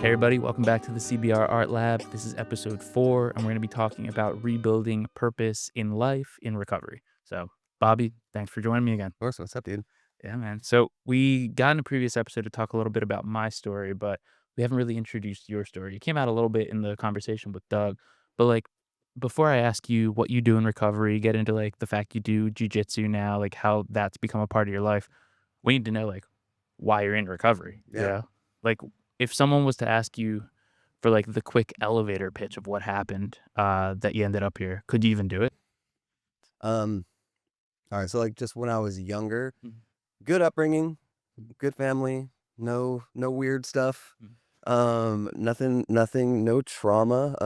Hey everybody, welcome back to the CBR ArtLab. This is episode 4, and we're going to be talking about rebuilding purpose in life in recovery. So, Bobby, thanks for joining me again. Of course, what's up, dude? Yeah, man. So, we got in a previous episode to talk a little bit about my story, but we haven't really introduced your story. You came out a little bit in the conversation with Doug, but before I ask you what you do in recovery, get into the fact you do Jiu-Jitsu now, how that's become a part of your life, we need to know why you're in recovery. Yeah. Like if someone was to ask you for the quick elevator pitch of what happened that you ended up here, could you even do it? All right. So just when I was younger, Mhm. good upbringing, good family, no weird stuff. Nothing, no trauma.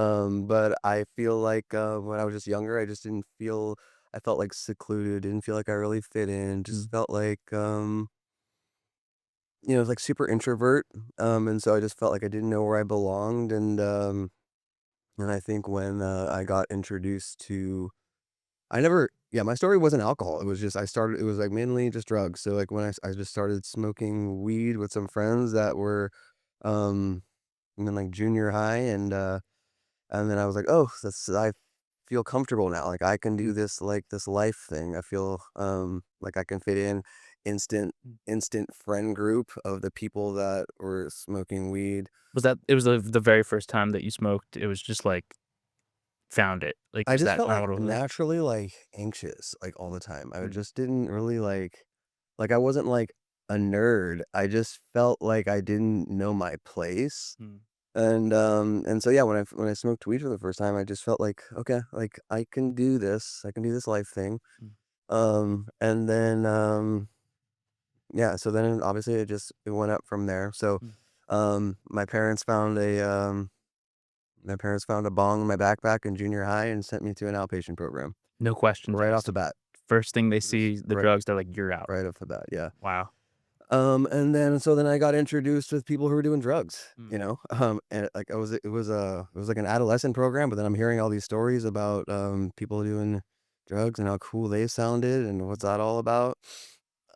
But I feel like when I was just younger, I just didn't feel. I felt like secluded. Didn't feel like I really fit in. Just felt like like super introvert. And so I just felt like I didn't know where I belonged. And I think when I got introduced to I never yeah, my story wasn't alcohol. It was just it was, mainly just drugs. So, when I just started smoking weed with some friends that were, um, in, junior high, and then I was like, "Oh, I feel comfortable now. Like, I can do this, this life thing. I feel, like I can fit in." Instant friend group of the people that were smoking weed. It was the very first time that you smoked? It was just found it. I Was just that felt, kind of what it was like? naturally, anxious, all the time. I Mm, just didn't really, I wasn't, a nerd. I just felt like I didn't know my place. mm, And so, yeah, when I smoked weed for the first time, I just felt like, "Okay, I can do this. I can do this life thing." mm, And then, yeah, so then obviously it went up from there. So, mm. um, my parents found a, um my parents found a bong in my backpack in junior high and sent me to an outpatient program No questions right off asked. the bat. First thing they Just see, the drugs, they're like, "You're out." right off the bat, yeah. Wow. And then I got introduced with people who were doing drugs, Mm, and it was like an adolescent program, but then I'm hearing all these stories about people doing drugs and how cool they sounded and what's mm. that all about.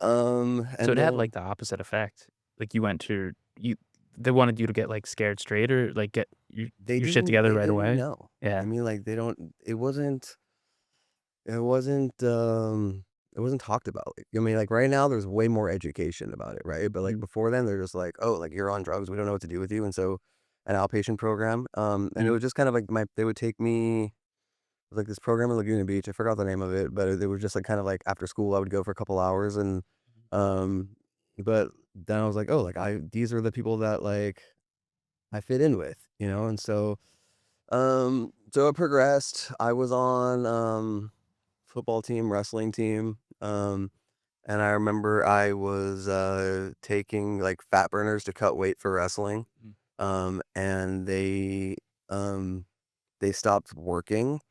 So And it had, then the opposite effect. You went to you they wanted you to get, scared straight or, get your shit together they right didn't away? know. I Yeah. mean, they don't. It wasn't, it wasn't talked about. I mean, right now, there's way more education about it, right? But, Mhm, before then, they're just like, "Oh, you're on drugs, we don't know what to do with you," and so an outpatient program, and it mm, was just kind of they would take me it was this program in Laguna Beach, I forgot the name of it, but it was just, kind of after school, I would go for a couple hours, and, um, but then I was like, "Oh, these are the people that, I fit in with," and so it progressed. I was on, football team, wrestling team. And I remember I was taking fat burners to cut weight for wrestling. mm. And they stopped working.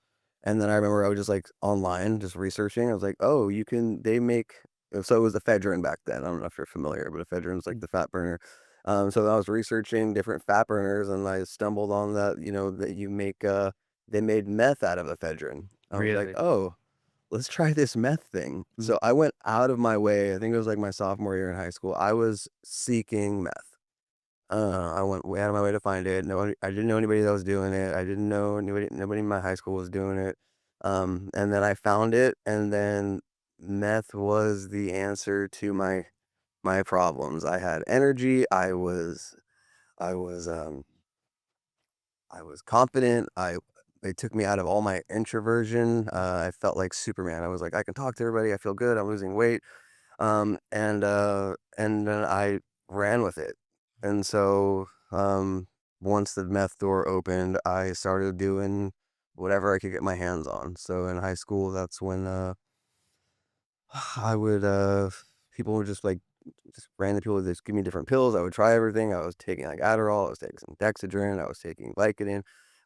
And then I remember I was just online, just researching. I was like, oh, they make, so it was ephedrine back then. I don't know if you're familiar, but ephedrine is Mm. the fat burner. So I was researching different fat burners and I stumbled on that, that they made meth out of ephedrine. I was like, Really? oh, let's try this meth thing. Mm, So I went out of my way. I think it was my sophomore year in high school. I was seeking meth. I went way out of my way to find it. I didn't know anybody that was doing it. I didn't know nobody in my high school was doing it. And then I found it, and then meth was the answer to my problems. I had energy. I was I was confident. They took me out of all my introversion. I felt like Superman. I was like, I can talk to everybody. I feel good. I'm losing weight. And then I ran with it. And so once the meth door opened, I started doing whatever I could get my hands on. So in high school, that's when I would people would just random people would just give me different pills. I would try everything. I was taking Adderall, I was taking some Dexedrine, I was taking Vicodin.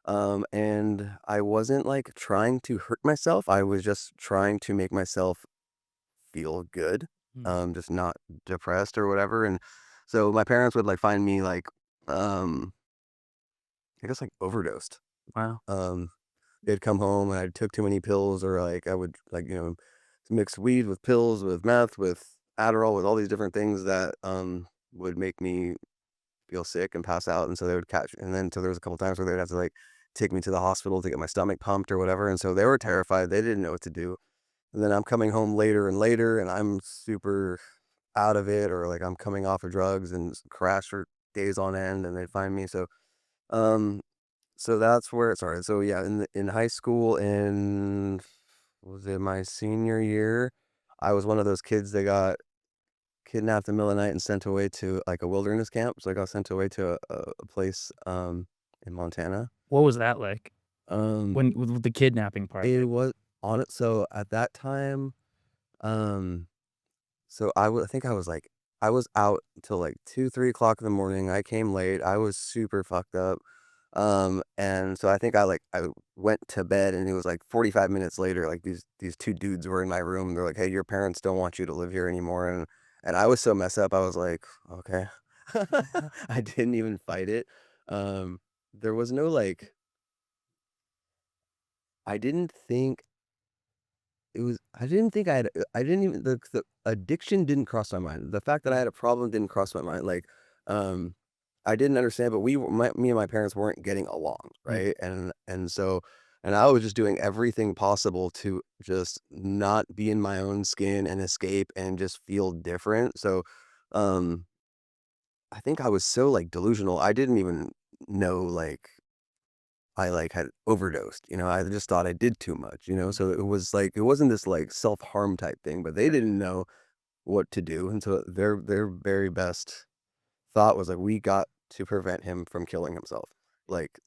And I wasn't trying to hurt myself. I was just trying to make myself feel good, mm. just not depressed or whatever. And so my parents would find me um I guess overdosed. Wow. Um they'd come home and I took too many pills, or I would mix weed with pills, with meth, with Adderall, with all these different things that would make me feel sick and pass out, and so they would catch, and then so there was a couple times where they'd have to like take me to the hospital to get my stomach pumped or whatever, and so they were terrified. They didn't know what to do. And then I'm coming home later and later, and I'm super out of it, or like I'm coming off of drugs and crash for days on end, and they find me. Um, so that's where it started. So yeah, in high school, in was it my senior year, I was one of those kids that got kidnapped in the middle of the night and sent away to like a wilderness camp. So I got sent away to a place in Montana. What was that like? Um, When with the kidnapping part, it like was on it. So at that time, um, so I think I was like I was out until like 2, 3 o'clock in the morning. I came late. I was super fucked up. And so I think I went to bed, and it was like 45 minutes later, like these two dudes were in my room. They're like, "Hey, your parents don't want you to live here anymore." And I was so messed up. I was like, "Okay." I didn't even fight it. There was no like I didn't think it was I didn't think I didn't even the addiction didn't cross my mind. The fact that I had a problem didn't cross my mind. Like, um, I didn't understand, but me and my parents weren't getting along, mm, right? And I was just doing everything possible to just not be in my own skin and escape and just feel different. So, um, I think I was so like delusional. I didn't even know like I, like, had overdosed, I just thought I did too much, mm, so it was like it wasn't this, like, self-harm type thing, but they right, didn't know what to do, and so their very best thought was, like, we got to prevent him from killing himself, like,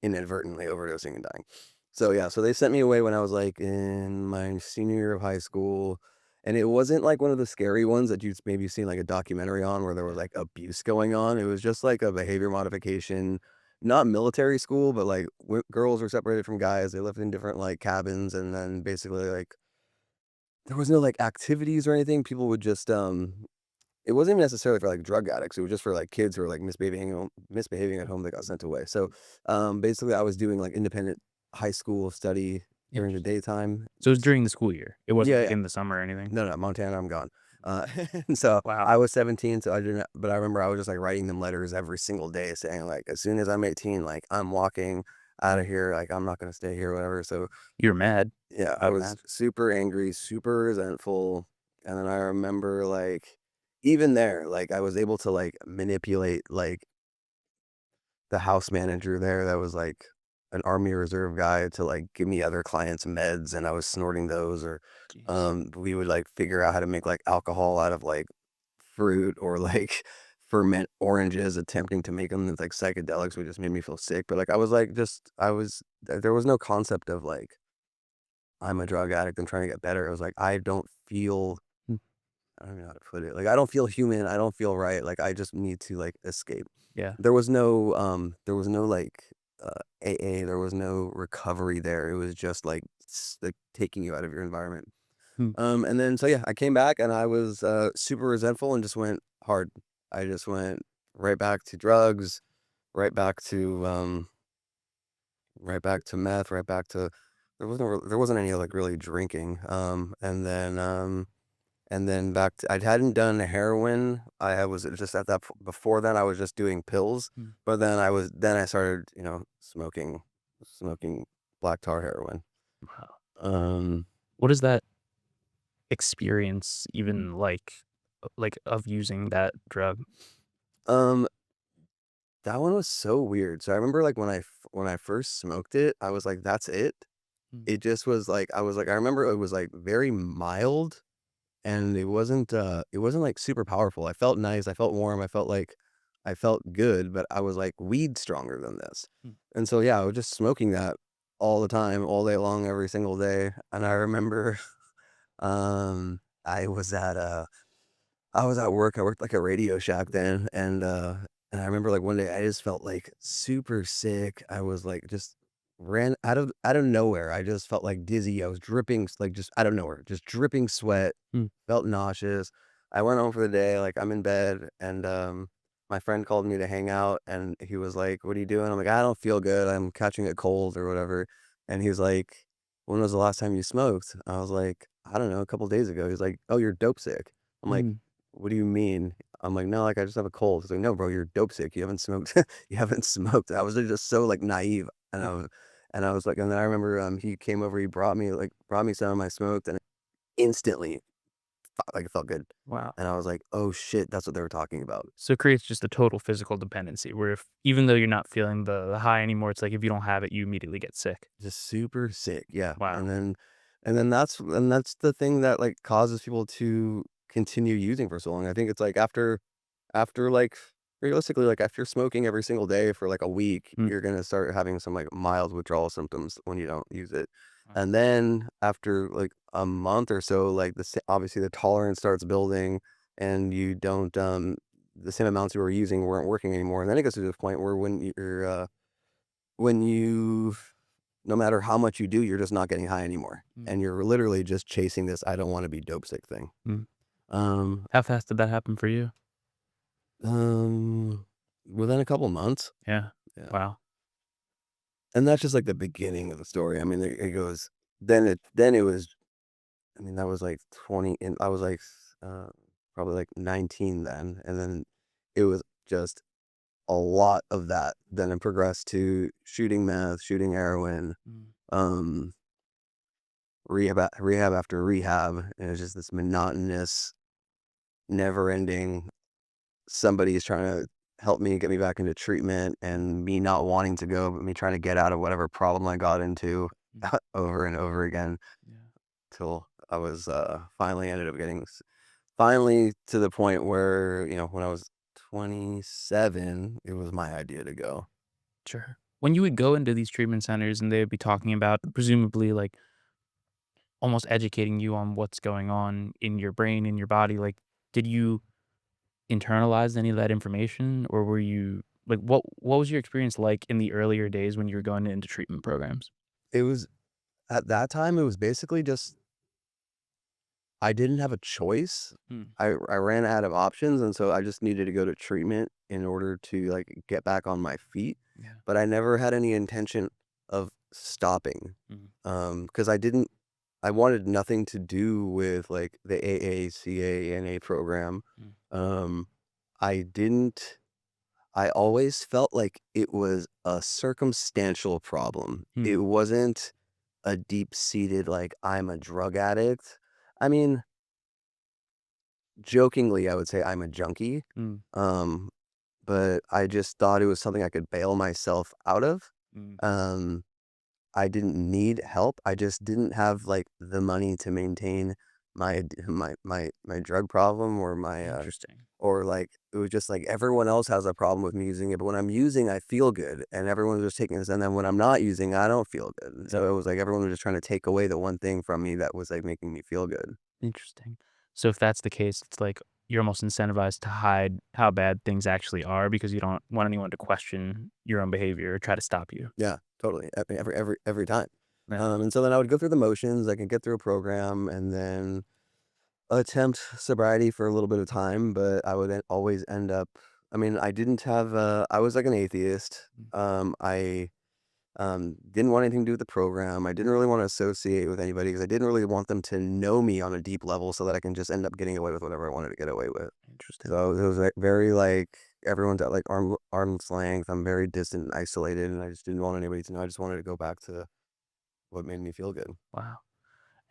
inadvertently overdosing and dying. So, yeah, so they sent me away when I was, like, in my senior year of high school, and it wasn't, like, one of the scary ones that you'd maybe seen, like, a documentary on where there was, yeah, like, abuse going on. It was just, like, a behavior modification, not military school, but, like, girls were separated from guys. They lived in different, like, cabins, and then basically, like, there was no, like, activities or anything. People would just, it wasn't even necessarily for, like, drug addicts, it was just for, like, kids who were, like, misbehaving at home that got sent away. So, basically, I was doing, like, independent high school study during the interesting. daytime. So it was during the school year. It wasn't, Yeah, like, yeah. in the summer or anything? No, no, Montana, I'm gone. Uh, and so Wow. I was 17, so I didn't but I remember I was just, like, writing them letters every single day saying, like, "As soon as I'm 18, like, I'm walking out of here, like, I'm not gonna stay here," whatever. So, You were mad, yeah, I I'd was imagine. super angry, super resentful, and then I remember, like, even there, like, I was able to, like, manipulate, like, the house manager there that was, like, an Army Reserve guy to, like, give me other clients' meds, and I was snorting those, or, Jeez. we would, like, figure out how to make, like, alcohol out of, like, fruit, or, like, ferment oranges, attempting to make them with, like, psychedelics, which just made me feel sick. But, like, I was, like, just I was there was no concept of, like, I'm a drug addict, I'm trying to get better. It was like, I don't feel Mm, I don't know how to put it. Like, I don't feel human, I don't feel right, like, I just need to, like, escape. yeah. There was no, like, AA, there was no recovery there. It was just, like, taking you out of your environment. Hmm. And then so, yeah, I came back, and I was, super resentful and just went hard. I just went right back to drugs, right back to, right back to meth, right back to there wasn't any, like, really drinking. And then back to I hadn't done heroin. I was just at that p before then, I was just doing pills, Mm, but then I started, smoking black tar heroin. wow. Um, What is that experience even like, of using that drug? um, that one was so weird. So I remember, like, when I first smoked it, I was like, "That's it?" Mm, It just was like I was like I remember it was, like, very mild. And it wasn't, like, super powerful. I felt nice, I felt warm, I felt good, but I was like, "Weed stronger than this." mm, And so, yeah, I was just smoking that all the time, all day long, every single day. And I remember, I was I was at work. I worked, like, a Radio Shack then, and I remember, like, one day I just felt, like, super sick. I was, like, just ran out of nowhere. I just felt, like, dizzy. I was dripping, like, just out of nowhere, just dripping sweat, mm, felt nauseous. I went home for the day, like, I'm in bed, and, my friend called me to hang out, and he was like, "What are you doing?" I'm like, "I don't feel good. I'm catching a cold," or whatever. And he was like, "When was the last time you smoked?" I was like, "I don't know, a couple days ago." He's like, "Oh, you're dope sick." I'm like, mm, "What do you mean?" I'm like, "No, like, I just have a cold." He's like, "No, bro, you're dope sick. You haven't smoked you haven't smoked." I was just so, like, naive, and I was like and then I remember, he came over, he brought me some, I smoked, and instantly, like, it felt good, Wow. and I was like, "Oh, shit, that's what they were talking about." So it creates just a total physical dependency where if even though you're not feeling the high anymore, it's like if you don't have it, you immediately get sick. Just super sick, yeah, Wow. and then that's the thing that, like, causes people to continue using for so long. I think it's, like, after, like realistically, like, after smoking every single day for, like, a week, Mm. you're gonna start having some, like, mild withdrawal symptoms when you don't use it, Wow. and then after, like, a month or so, like, obviously, the tolerance starts building, and you don't, the same amounts you were using weren't working anymore, and then it gets to the point where when you no matter how much you do, you're just not getting high anymore, Mm. and you're literally just chasing this "I don't wanna be dope sick" thing. Mm. Um, How fast did that happen for you? um, Within a couple months. Yeah. Yeah, Wow. and that's just, like, the beginning of the story. I mean, it goes then it was I mean, that was, like, 20 and I was, like, probably, like, 19 then, and then it was just a lot of that. Then it progressed to shooting meth, shooting heroin, Mm. um, rehab after rehab, and it was just this monotonous, never-ending somebody's trying to help me get me back into treatment and me not wanting to go, but me trying to get out of whatever problem I got into Mm. over and over again Yeah. till I was, finally ended up getting finally to the point where, when I was 27, it was my idea to go. Sure. When you would go into these treatment centers and they would be talking about presumably like almost educating you on what's going on in your brain, in your body, like did you internalize any of that information or were you like what was your experience like in the earlier days when you were going into treatment programs? It was at that time, it was basically just I didn't have a choice. Hmm. I ran out of options, and so I just needed to go to treatment in order to, like, get back on my feet, Yeah. but I never had any intention of stopping, Mhm. because I wanted nothing to do with, like, the AACA-NA program. Mm. Um, I didn't I always felt like it was a circumstantial problem. Hmm. It wasn't a deep-seated, like, "I'm a drug addict." I mean, jokingly, I would say I'm a junkie, Mm. um, but I just thought it was something I could bail myself out of. Mm. Um, I didn't need help, I just didn't have, like, the money to maintain my drug problem Interesting. or, like, it was just, like, everyone else has a problem with me using it, but when I'm using, I feel good, and everyone's just taking this, and then when I'm not using, I don't feel good, and Yeah. so it was like everyone was just trying to take away the one thing from me that was, like, making me feel good. Interesting. So if that's the case, it's like you're almost incentivized to hide how bad things actually are because you don't want anyone to question your own behavior or try to stop you. Yeah, totally, every time. Yeah. And so then I would go through the motions, I could get through a program, and then attempt sobriety for a little bit of time, but I would always end up I mean, I didn't have, I was like an atheist. Mm. I didn't want anything to do with the program. I didn't really want to associate with anybody because I didn't really want them to know me on a deep level so that I can just end up getting away with whatever I wanted to get away with. Interesting. So it was like very like everyone's at like arm's length. I'm very distant and isolated, and I just didn't want anybody to know. I just wanted to go back to what made me feel good. Wow.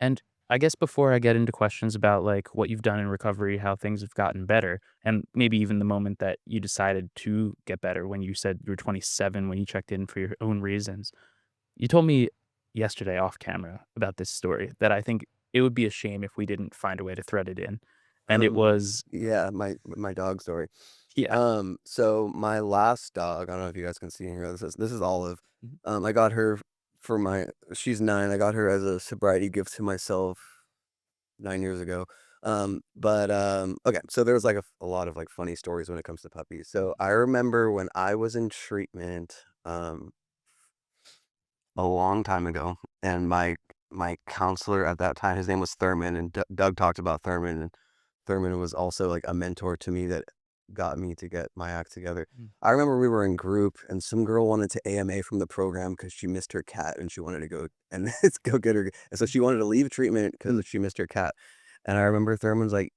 And I guess before I get into questions about like what you've done in recovery, how things have gotten better, and maybe even the moment that you decided to get better when you said you were 27 when you checked in for your own reasons. You told me yesterday off camera about this story that I think it would be a shame if we didn't find a way to thread it in. And it was Yeah, my dog story. yeah. So my last dog, I don't know if you guys can see here. This is Olive. Mhm. I got her for my she's 9. I got her as a sobriety gift to myself 9 years ago. Okay, so there was like a lot of like funny stories when it comes to puppies. So I remember when I was in treatment a long time ago, and my counselor at that time, his name was Thurman, and Doug talked about Thurman, and Thurman was also like a mentor to me that got me to get my act together. Mm. I remember we were in group, and some girl wanted to AMA from the program because she missed her cat, and she wanted to go and let's go get her. And so she wanted to leave treatment Mm. because she missed her cat. And I remember Thurman's like,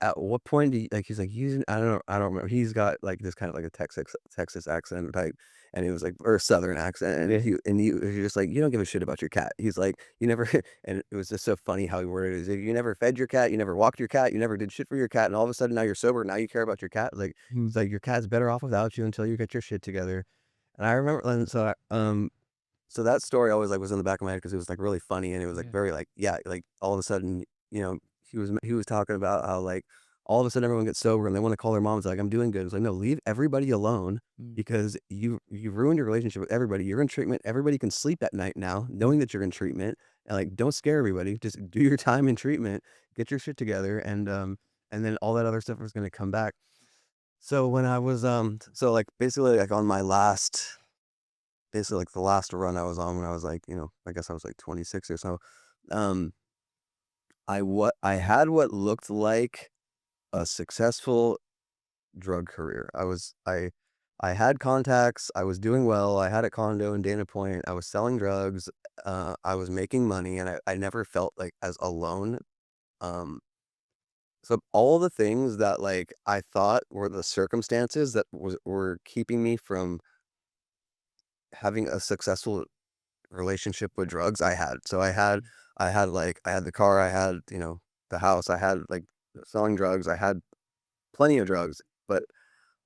at what point do you like, he's like, "You," I don't remember. He's got, like, this kind of like a Texas accent type, and he was like, or a Southern accent, and he was just like, "You don't give a shit about your cat." He's like, "You never," and it was just so funny how he worded it. He's like, "You never fed your cat, you never walked your cat, you never did shit for your cat, and all of a sudden now you're sober, now you care about your cat." Like, Mm. it's like, "Your cat's better off without you until you get your shit together." And I remember, and so that story always, like, was in the back of my head because it was, like, really funny, and it was, like, Yeah. very, like, yeah, like, all of a sudden, he was talking about how, like, all of a sudden everyone gets sober and they wanna call their moms, like, "I'm doing good." It's like, "No, leave everybody alone Mm. because you ruined your relationship with everybody. You're in treatment. Everybody can sleep at night now knowing that you're in treatment, and, like, don't scare everybody. Just do your time in treatment, get your shit together, and then all that other stuff is gonna come back." So when I was, so, like, basically, like, on my last basically, like, the last run I was on when I was, like, I guess I was, like, 26 or so, um, I had what looked like a successful drug career. I had contacts, I was doing well, I had a condo in Dana Point, I was selling drugs, I was making money, and I never felt, like, as alone, um, so all the things that, like, I thought were the circumstances that were keeping me from having a successful relationship with drugs, I had. So I had the car, I had, the house, I had, like, selling drugs, I had plenty of drugs, but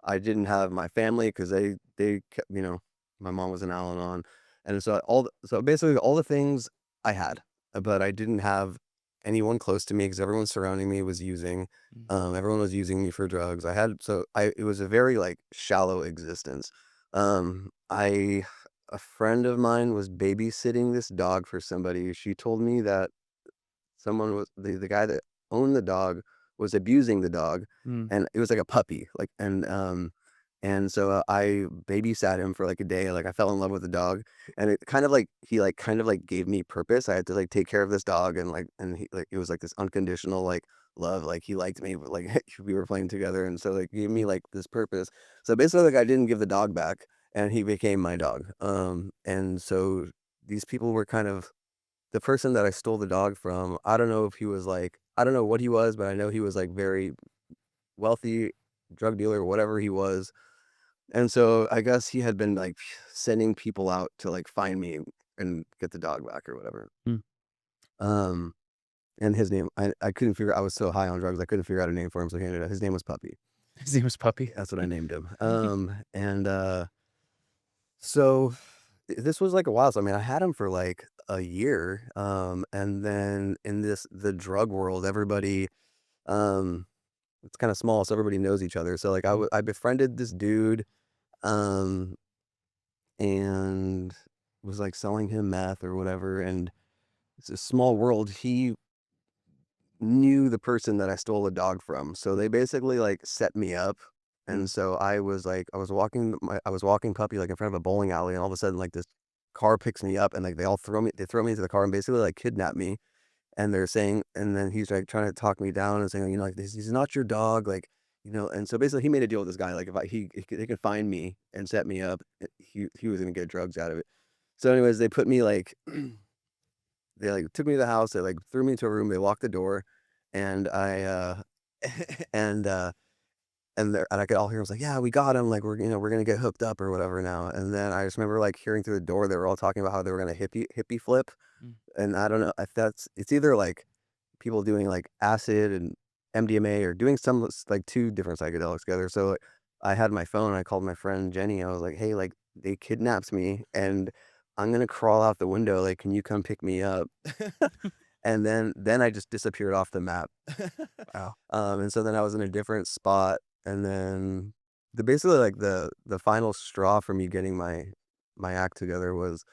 I didn't have my family because they kept, my mom was in Al-Anon, and so so basically all the things I had, but I didn't have anyone close to me because everyone surrounding me was using, Mm. everyone was using me for drugs. It was a very, like, shallow existence. I A friend of mine was babysitting this dog for somebody. She told me that someone was the guy that owned the dog was abusing the dog, Mm. and it was like a puppy, like, and so, I babysat him for, like, a day, like, I fell in love with the dog, and it kind of like he, like, kind of, like, gave me purpose. I had to, like, take care of this dog, and, like, and he, like, it was, like, this unconditional, like, love, like, he liked me, but, like, we were playing together, and so, like, gave me, Mm. like, this purpose. So, basically, like, I didn't give the dog back, and he became my dog, and so these people were kind of the person that I stole the dog from. I don't know if he was, like, I don't know what he was, but I know he was, like, very wealthy, drug dealer, whatever he was, and so I guess he had been, like, sending people out to, like, find me and get the dog back or whatever. Mm. Um, and his name, I couldn't figure, I was so high on drugs, I couldn't figure out a name for him, so he ended up his name was Puppy. His name was Puppy. That's what I named him. So this was, like, a while. So, I mean, I had him for, like, a year, and then in the drug world, everybody, um it's kinda small, so everybody knows each other. So, like, Mm. I befriended this dude, um, and was, like, selling him meth or whatever, and it's a small world. He knew the person that I stole the dog from, so they basically, like, set me up, and Mm. so I was, like, I was walking Puppy, like, in front of a bowling alley, and all of a sudden, like, this car picks me up, and, like, they throw me into the car and basically, like, kidnap me, and they're saying, and then he's, like, trying to talk me down and saying, like, "This he's not your dog," like, and so basically he made a deal with this guy, like, if I he could they could find me and set me up, he was gonna get drugs out of it. So anyways, they put me, like, they, like, took me to the house, they, like, threw me into a room, they locked the door, and and, uh, and I could all hear, I was like, "Yeah, we got him, like, we're gonna get hooked up or whatever now," and then I just remember, like, hearing through the door, they were all talking about how they were gonna hippie flip, Mm. and I don't know if it's either, like, people doing, like, acid and MDMA or doing some like, 2 different psychedelics together. So, like, I had my phone, I called my friend Jenny, I was like, "Hey, like, they kidnapped me, and I'm gonna crawl out the window, like, can you come pick me up?" And then I just disappeared off the map. Wow. And so then I was in a different spot, and then basically, like, the final straw for me getting my act together was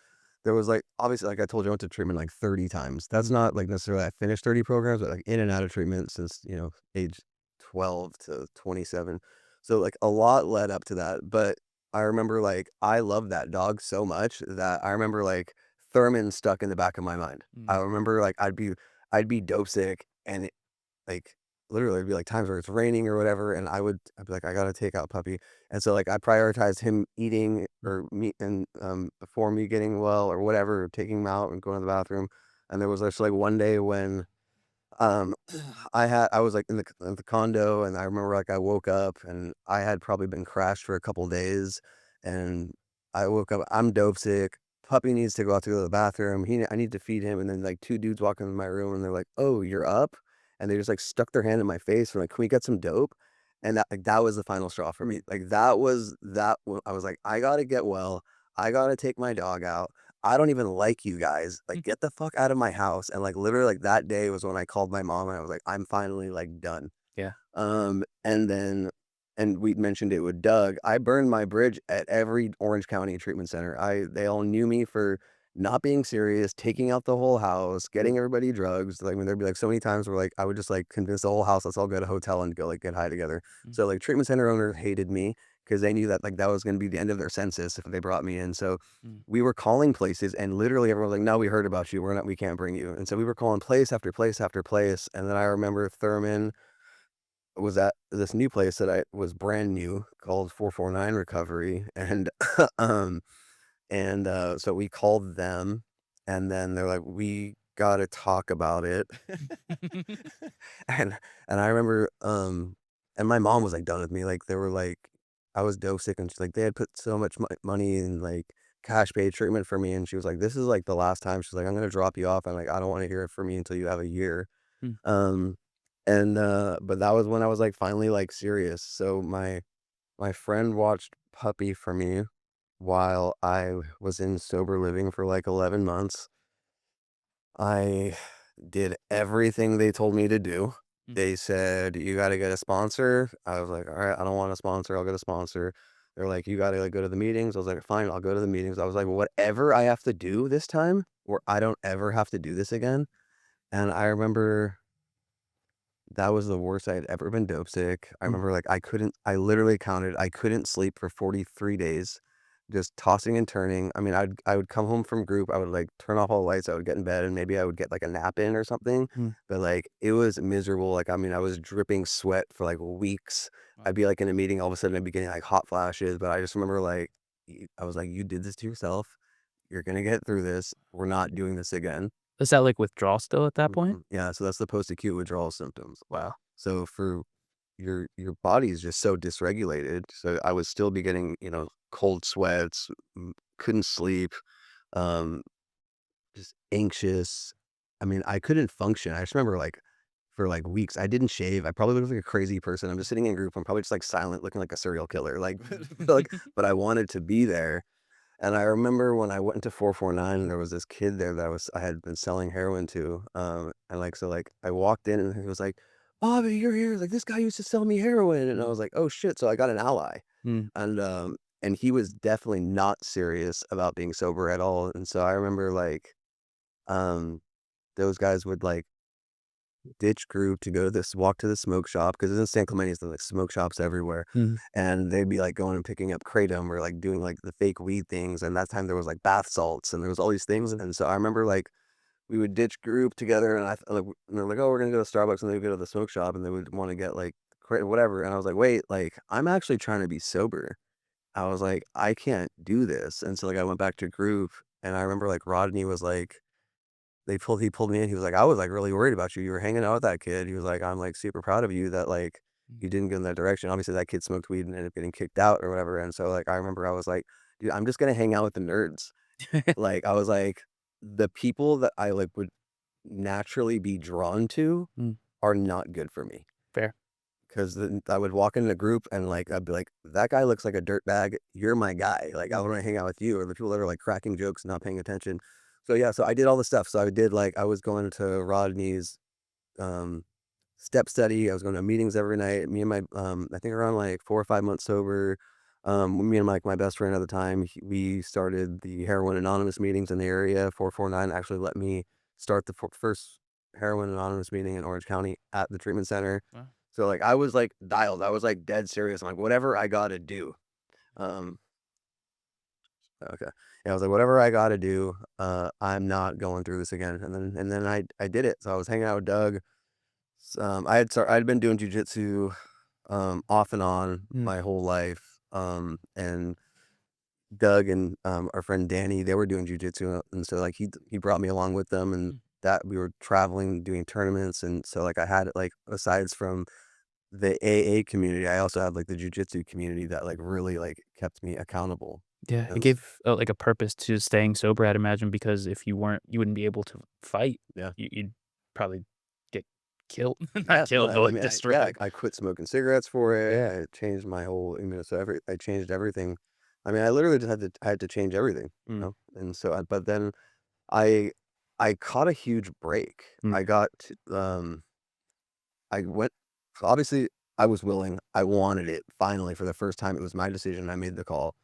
there was, like, obviously, like I told you, I went to treatment, like, 30 times. That's Mm. not, like, necessarily I finished 30 programs, but, like, in and out of treatment since, age 12 to 27. So, like, a lot led up to that, but I remember, like, I loved that dog so much that I remember, like, Thurman stuck in the back of my mind. I Mm. remember, like, I'd be dope sick, and like, literally, it'd be, like, times where it's raining or whatever, and I'd be like, "I gotta take out Puppy." And so, like, I prioritized him eating Mm. or me and, before me getting well or whatever, or taking him out and going to the bathroom. And there was just, like, one day when Um, I was, like, in the condo, and I remember, like, I woke up, and I had probably been crashed for a couple days, and I woke up, I'm dope sick, puppy needs to go to the bathroom, I need to feed him, and then, like, 2 dudes walk into my room, and they're like, "Oh, you're up?" And they just, like, stuck their hand in my face, and like, "Can we get some dope?" And that was the final straw for me. Like, I was like, "I gotta get well. I gotta take my dog out. I don't even like you guys. Like, get the fuck out of my house." And, like, literally, like, that day was when I called my mom, and I was like, "I'm finally, like, done." Yeah. And then we mentioned it with Doug. I burned my bridge at every Orange County treatment center. They all knew me for not being serious, taking out the whole house, getting everybody drugs. Like, when there'd be, like, so many times where, like, I would just, like, convince the whole house, "Let's all go to a hotel and go, like, get high together." Mm, So, like, treatment center owners hated me because they knew that, like, that was gonna be the end of their census if they brought me in. So, mm, we were calling places, and literally everyone was like, "No, we heard about you. We can't bring you." And so we were calling place after place after place, and then I remember Thurman was at this new place that I was brand new called 449 Recovery, and, um, so we called them, and then they're like, "We gotta talk about it." And I remember, and my mom was, like, done with me, like, they were like, I was dope sick, and she's like, they had put so much money in, like, cash pay treatment for me, and she was like, "This is, like, the last time." She's like, "I'm gonna drop you off." I'm like, "I don't wanna hear it from you until you have a year." mm, Um, but that was when I was, like, finally, like, serious. So my friend watched Puppy for me while I was in sober living for, like, 11 months. I did everything they told me to do. mm, They said, "You gotta get a sponsor." I was like, "Alright, I don't want a sponsor, I'll get a sponsor." They're like, "You gotta, like, go to the meetings." I was like, "Fine, I'll go to the meetings." I was like, "Whatever I have to do this time, or I don't ever have to do this again." And I remember that was the worst I had ever been dope sick. I mm. remember, like, I literally counted, I couldn't sleep for 43 days, just tossing and turning. I mean, I would come home from group, I would, like, turn off all the lights, I would get in bed, and maybe I would get, like, a nap in or something, Mm. but, like, it was miserable. Like, I mean, I was dripping sweat for, like, weeks. Wow. I'd be, like, in a meeting, all of a sudden, I'd be getting, like, hot flashes, but I just remember, like, I was like, "You did this to yourself. You're gonna get through this. We're not doing this again." Is that like withdrawal still at that point? Mhm. Yeah, so that's the post-acute withdrawal symptoms. Wow. So for your body is just so dysregulated. So I would still be getting, cold sweats, couldn't sleep, um, just anxious. I mean, I couldn't function. I just remember like for like weeks, I didn't shave. I probably looked like a crazy person. I'm just sitting in a group. I'm probably just like silent, looking like a serial killer. Like, but I wanted to be there. And I remember when I went into 449, there was this kid there that I had been selling heroin to, and, like, so, like, I walked in and he was like, "Bobby, you're here, like, this guy used to sell me heroin," and I Mm, was like, "Oh, shit," so I got an ally, mm, and he was definitely not serious about being sober at all, and so I remember, like, um, those guys would, like, ditch group to go to this walk to the smoke shop because in San Clemente, there's, like, smoke shops everywhere, mm, and they'd be, like, going and picking up kratom or, like, doing, like, the fake weed things, and that time there was, like, bath salts, and there was all these things, and so I remember, like, we would ditch group together, and and they're like, "Oh, we're gonna go to Starbucks," and then we go to the smoke shop, and they would wanna get, like, whatever, and I was like, "Wait, like, I'm actually trying to be sober." I was like, "I can't do this," and so, like, I went back to group, and I remember, like, Rodney was like he pulled me in, he was like, "I was, like, really worried about you. You were hanging out with that kid." He was like, "I'm, like, super proud of you that, like, mm. you didn't go in that direction." Obviously, that kid smoked weed and ended up getting kicked out or whatever, and so, like, I remember I was like, "Dude, I'm just gonna hang out with the nerds." Like, I was like, "The people that I, like, would naturally be drawn to Mm, are not good for me." fair. 'Cause then I would walk in a group and, like, I'd be like, "That guy looks like a dirtbag. You're my guy. Like, I Mm, wanna hang out with you," or the people that are, like, cracking jokes, not paying attention. So, yeah, so I did all the stuff. So I did, like I was going to Rodney's, um, step study. I was going to meetings every night. Me and my, I think around, like, 4 or 5 months sober, me and, like, my best friend at the time, we started the Heroin Anonymous meetings in the area. 449 actually let me start the first Heroin Anonymous meeting in Orange County at the treatment center. wow. So, like, I was, like, dialed. I was, like, dead serious. I'm like, "Whatever I gotta do." Um, okay. Yeah, I was like, "Whatever I gotta do, I'm not going through this again." And then I did it. So I was hanging out with Doug. I'd been doing Jiu-Jitsu, off and on Mm, my whole life, and Doug and, our friend Danny, they were doing Jiu-Jitsu, and so, like, he brought me along with them, and mm. that we were traveling, doing tournaments, and so, like, I had, like, asides from the AA community, I also had, like, the Jiu-Jitsu community that, like, really, like, kept me accountable. Yeah, it And gave, like, a purpose to staying sober, I'd imagine, because if you weren't, you wouldn't be able to fight. yeah. You'd probably get killed. Not Yeah, no, killed, but, I like, mean, yeah, destroyed. I quit smoking cigarettes for it. Yeah. I changed my whole, so I changed everything. I mean, I literally just I had to change everything, Mm, And so, but then I I caught a huge break. mm, I went, obviously, I was willing. I wanted it finally for the first time. It was my decision. I made the call.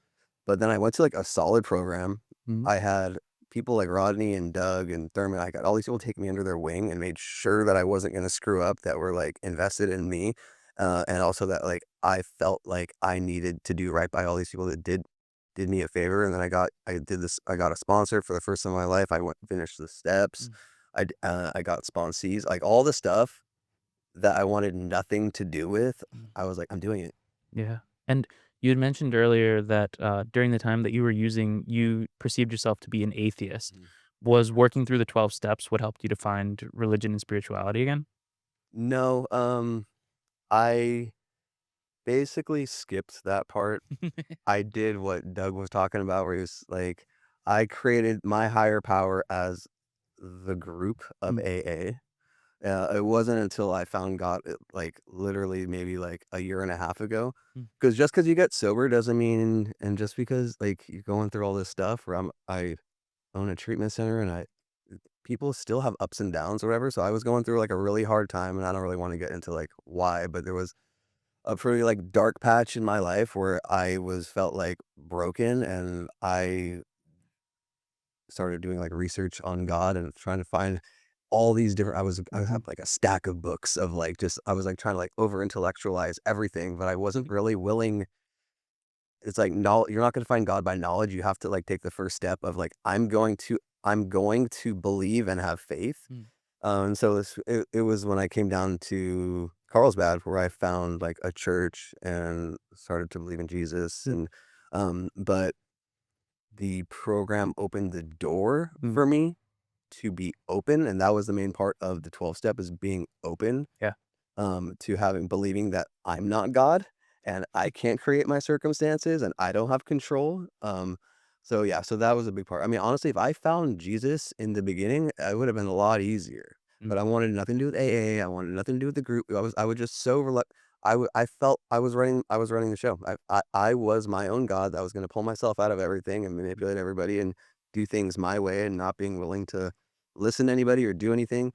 But then I went to, like, a solid program. mm, I had people like Rodney and Doug and Thurman. I got all these people take me under their wing and made sure that I wasn't gonna screw up, that were, like, invested in me, and also that, like, I felt like I needed to do right by all these people that did me a favor, and then I got a sponsor for the first time in my life. I went and finished the steps. mm, I got sponsees, like, all the stuff that I wanted nothing to do with. mm. I was like, "I'm doing it." Yeah, and you had mentioned earlier that, during the time that you were using, you perceived yourself to be an atheist. Mhm. Was working through the 12 steps what helped you to find religion and spirituality again? No, I basically skipped that part. I did what Doug was talking about, where he was like, I created my higher power as the group of Mm, AA. It wasn't until I found God, like, literally maybe like a year and a half ago. mm, Because just because you get sober doesn't mean, and just because, like, you're going through all this stuff, where I own a treatment center, and people still have ups and downs or whatever. So I was going through, like, a really hard time, and I don't really want to get into, like, why, but there was a pretty, like, dark patch in my life where I was felt, like, broken, and I started doing, like, research on God and trying to find all these different, I mhm, have, like, a stack of books of, like, just I was, like, trying to, like, over intellectualize everything, but I wasn't really willing. It's like, no, you're not gonna find God by knowledge. You have to, like, take the first step of, like, I'm going to believe and have faith. mm, And so it was when I came down to Carlsbad where I found, like, a church and started to believe in Jesus, and but the program opened the door mm, for me to be open, and that was the main part of the 12 step, is being open, yeah, to having believing that I'm not God and I can't create my circumstances and I don't have control. So yeah, so that was a big part. I mean, honestly, if I found Jesus in the beginning, it would have been a lot easier. mm, But I wanted nothing to do with AA. I wanted nothing to do with the group. I was just so I felt I was running the show. I was my own God that was going to pull myself out of everything and manipulate everybody and do things my way, and not being willing to listen to anybody or do anything.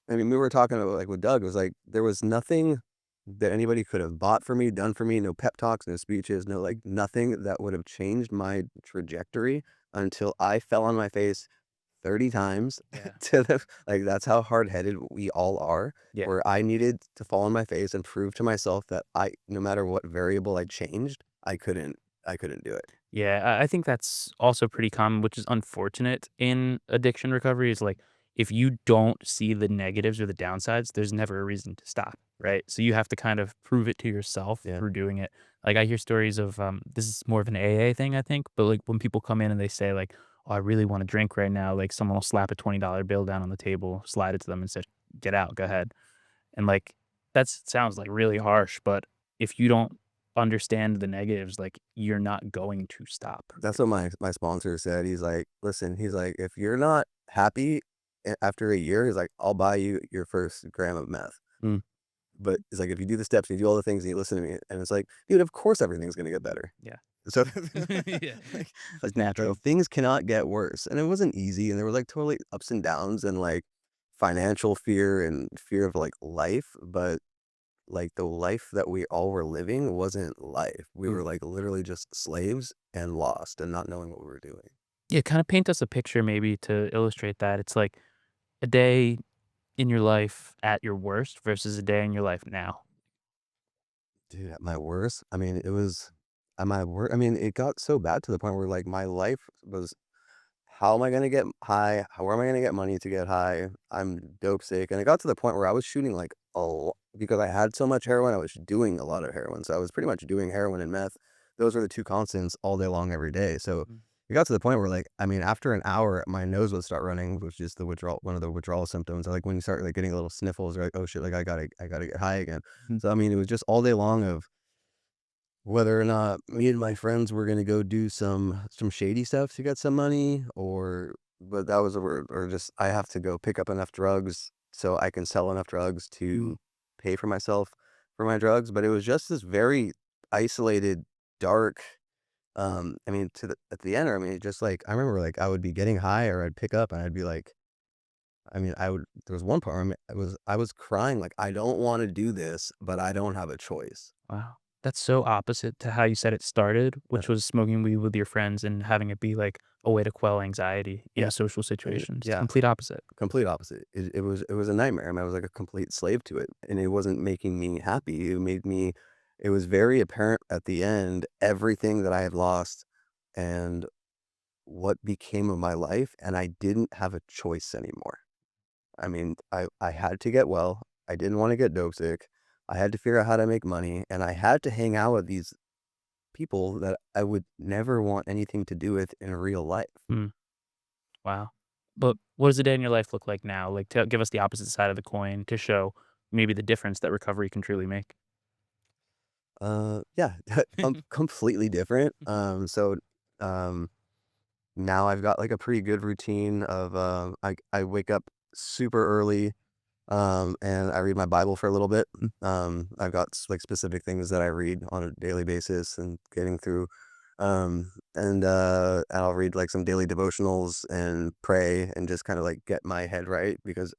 I mean, we were talking about, like, with Doug, it was like, there was nothing that anybody could have bought for me, done for me, no pep talks, no speeches, no, like, nothing that would have changed my trajectory until I fell on my face 30 times yeah, to the, like, that's how hard-headed we all are, yeah. where I needed to fall on my face and prove to myself that no matter what variable I changed, I couldn't do it. Yeah, I think that's also pretty common, which is unfortunate in addiction recovery. Is like if you don't see the negatives or the downsides, there's never a reason to stop, right? So you have to kind of prove it to yourself Yeah. through doing it. Like I hear stories of this is more of an AA thing, I think, but like when people come in and they say like, "Oh, I really want to drink right now," like someone will slap a $20 bill down on the table, slide it to them, and say, "Get out, go ahead." And, like, that sounds, like, really harsh, but if you don't understand the negatives, like, you're not going to stop. That's what my sponsor said. He's like, "Listen," he's like, "if you're not happy after a year," he's like, "I'll buy you your first gram of meth." Mm, But it's like, if you do the steps and you do all the things and you listen to me, and it's like, dude, of course everything's gonna get better. yeah. So, Yeah. like, It's natural. things cannot get worse. And it wasn't easy, and there were, like, totally ups and downs, and, like, financial fear and fear of, like, life, but, like, the life that we all were living wasn't life. We Mm. were, like, literally just slaves and lost and not knowing what we were doing. Yeah, kinda paint us a picture maybe to illustrate that. It's like a day in your life at your worst versus a day in your life now. Dude, at my worst, I mean, it was at my worst. I mean, it got so bad to the point where, like, my life was, how am I gonna get high? Where am I gonna get money to get high? I'm dope sick, and it got to the point where I was shooting, like, because I had so much heroin, I was doing a lot of heroin, so I was pretty much doing heroin and meth. Those were the 2 constants all day long every day, so Mm. it got to the point where, like, I mean, after an hour, my nose would start running, which is the withdrawal, one of the withdrawal symptoms. Like when you start like getting little sniffles, you're like, oh shit, like I gotta get high again. Mm. So I mean, it was just all day long of whether or not me and my friends were gonna go do some shady stuff to get some money, or but that was or just I have to go pick up enough drugs so I can sell enough drugs to pay for myself for my drugs. But it was just this very isolated, dark. I mean, at the end, I mean, just like I remember, like I would be getting high, or I'd pick up, and I'd be like, I mean, I would. There was one part where I was crying, like I don't want to do this, but I don't have a choice. Wow. That's so opposite to how you said it started, Uh, which was smoking weed with your friends and having it be like a way to quell anxiety Yeah, in social situations. yeah, Complete opposite. complete opposite. It was a nightmare. I mean, I was like a complete slave to it, and it wasn't making me happy. It made me. It was very apparent at the end everything that I had lost, and what became of my life, and I didn't have a choice anymore. I mean, I had to get well. I didn't want to get dope sick. I had to figure out how to make money, and I had to hang out with these people that I would never want anything to do with in real life. Mm, wow. But what does a day in your life look like now? Like, give us the opposite side of the coin to show maybe the difference that recovery can truly make. Yeah, completely different. Um, now I've got like a pretty good routine of I wake up super early. And I read my Bible for a little bit. I've got like specific things that I read on a daily basis and getting through. And I'll read like some daily devotionals and pray and just kind of like get my head right, because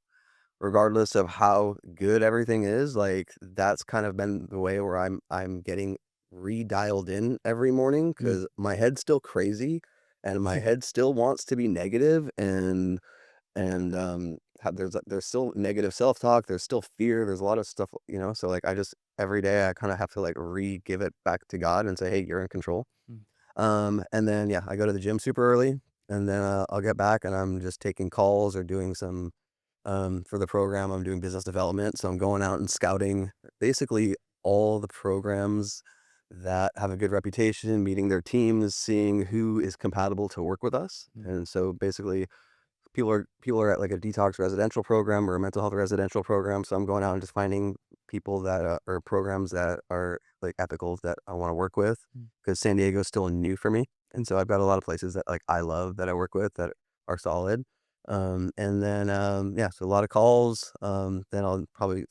regardless of how good everything is, like that's kind of been the way where I'm getting redialed in every morning, Mm. because my head's still crazy and my head still wants to be negative, and there's still negative self-talk, there's still fear, there's a lot of stuff, so like I just every day I kind of have to like re-give it back to God and say, hey, you're in control. Mm. And then yeah, I go to the gym super early, and then I'll get back and I'm just taking calls or doing some for the program. I'm doing business development, so I'm going out and scouting basically all the programs that have a good reputation, meeting their teams, seeing who is compatible to work with us. Mm. And so basically people are at like a detox residential program or a mental health residential program, so I'm going out and just finding people that or programs that are like ethical that I want to work with, Mm. because San Diego's still new for me, and so I've got a lot of places that like I love that I work with that are solid. And then yeah, so a lot of calls. Then I'll probably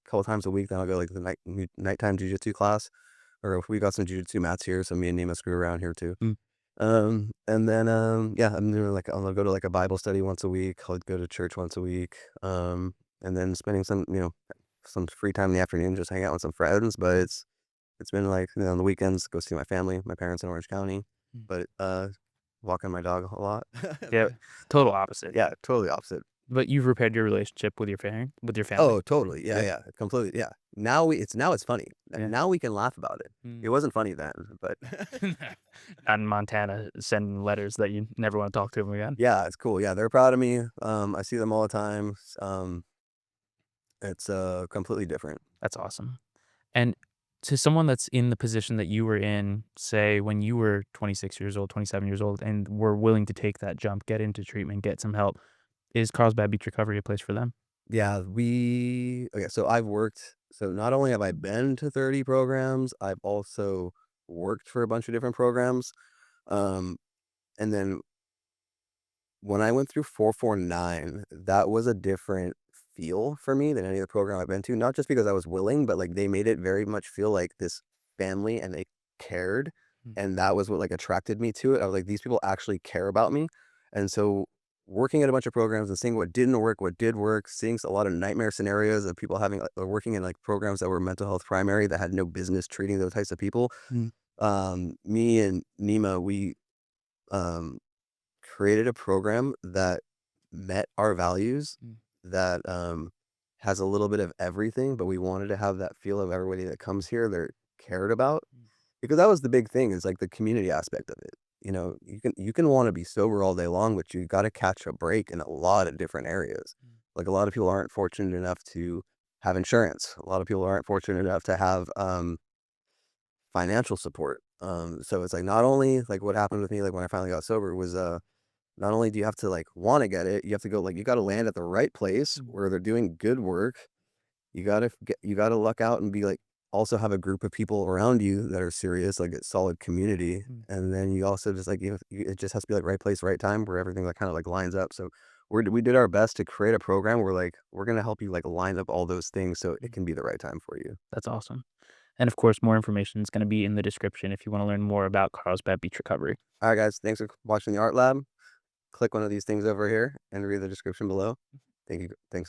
couple times a week. Then I'll go like the nighttime jujitsu class, or if we got some jujitsu mats here, so me and Nima screw around here too. Mm. And then, yeah, I'm doing like I'll go to like a Bible study once a week. I'll go to church once a week. And then spending some free time in the afternoon, just hang out with some friends. But it's been like, on the weekends, go see my family, my parents in Orange County. Mm. But walking my dog a lot. Yeah, total opposite. Yeah, totally opposite. But you've repaired your relationship with your family. Oh, totally. Yeah, Yeah. yeah, completely. Yeah. Now it's funny. Yeah. Now we can laugh about it. Mm. It wasn't funny then, but Out in Montana, sending letters that you never want to talk to them again. yeah, it's cool. Yeah, they're proud of me. I see them all the time. It's completely different. That's awesome. And to someone that's in the position that you were in, say when you were 26 years old, 27 years old, and were willing to take that jump, get into treatment, get some help, is Carlsbad Beach Recovery a place for them? Yeah, okay, so not only have I been to 30 programs, I've also worked for a bunch of different programs. Um, and then when I went through 449, that was a different feel for me than any other program I've been to. Not just because I was willing, but like they made it very much feel like this family, and they cared. Mm. And that was what like attracted me to it. I was like, these people actually care about me. And so working at a bunch of programs and seeing what didn't work, what did work, seeing a lot of nightmare scenarios of people having working in like programs that were mental health primary that had no business treating those types of people. Mm. Me and Nima, we um created a program that met our values, Mm. that has a little bit of everything, but we wanted to have that feel of everybody that comes here they're cared about, Mm. because that was the big thing, is like the community aspect of it. You can want to be sober all day long, but you got to catch a break in a lot of different areas. Mm. Like a lot of people aren't fortunate enough to have insurance. A lot of people aren't fortunate enough to have financial support. So it's like not only like what happened with me like when I finally got sober was not only do you have to like want to get it, you have to go like you got to land at the right place Mm, where they're doing good work. You gotta luck out and be like also have a group of people around you that are serious, like a solid community. mm, And then you also just like it just has to be like right place, right time where everything like kind of like lines up. So we did our best to create a program where like we're gonna help you like line up all those things so it mm. can be the right time for you. That's awesome. And of course, more information is going to be in the description if you want to learn more about Carlsbad Beach Recovery. All right, guys, thanks for watching the Art Lab. Click one of these things over here and read the description below. Thank you. Thanks.